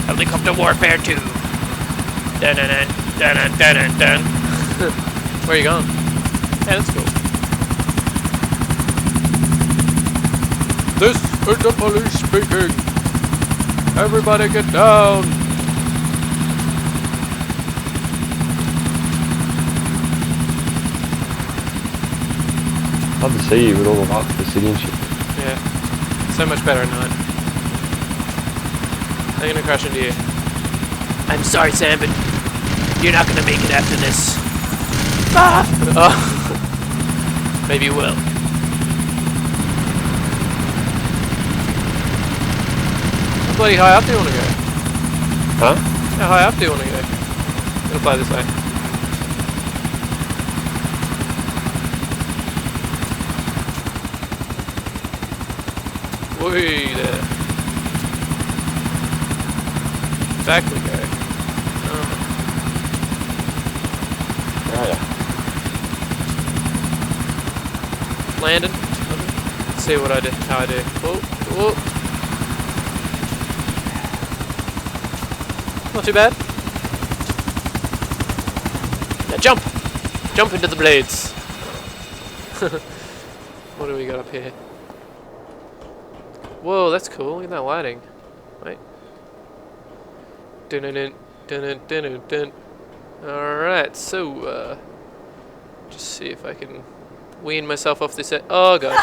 Helicopter warfare 2. Dun dun dun dun dun dun dun. Where are you going? Yeah, that's cool. This is the police speaking. Everybody get down. Love to see you with all the lights of the city and shit. Yeah, so much better at night. They're gonna crash into you. I'm sorry, Sam, but you're not gonna make it after this. Ah! Oh. Maybe you will. How bloody high up do you want to go? Huh? How high up do you want to go? I'm gonna fly this way. Whee there. Back we go. Oh. Oh yeah. Landing. Let's see what I do. How I do. Oh, oh. Not too bad. Now jump! Jump into the blades. What do we got up here? Whoa, that's cool. Look at that lighting. Wait. Dun dun dun dun dun dun. Alright, so just see if I can wean myself off this. Oh god.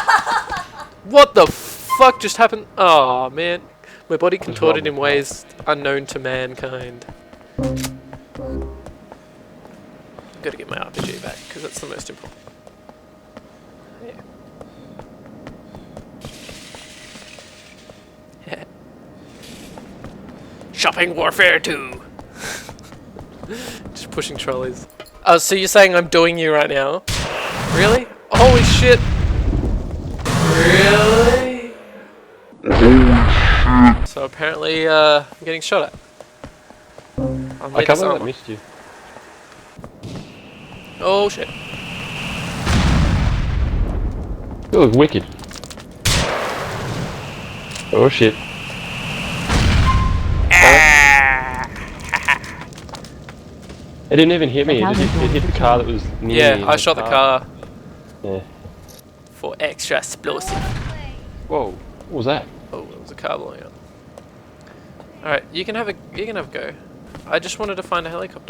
What the fuck just happened? Oh man. My body contorted in ways unknown to mankind. Gotta get my RPG back, because that's the most important. Yeah. Yeah. Shopping Warfare 2! Just pushing trolleys. Oh, so you're saying I'm doing you right now? Really? Holy shit! Really? So apparently, I'm getting shot at. I can't believe I missed you. Oh shit. You look wicked. Oh shit. It didn't even hit me, it hit the car that was near me. Yeah, I shot the car. Yeah. For extra explosive. Whoa, what was that? Oh, it was a car blowing up. Alright, you can have a go. I just wanted to find a helicopter.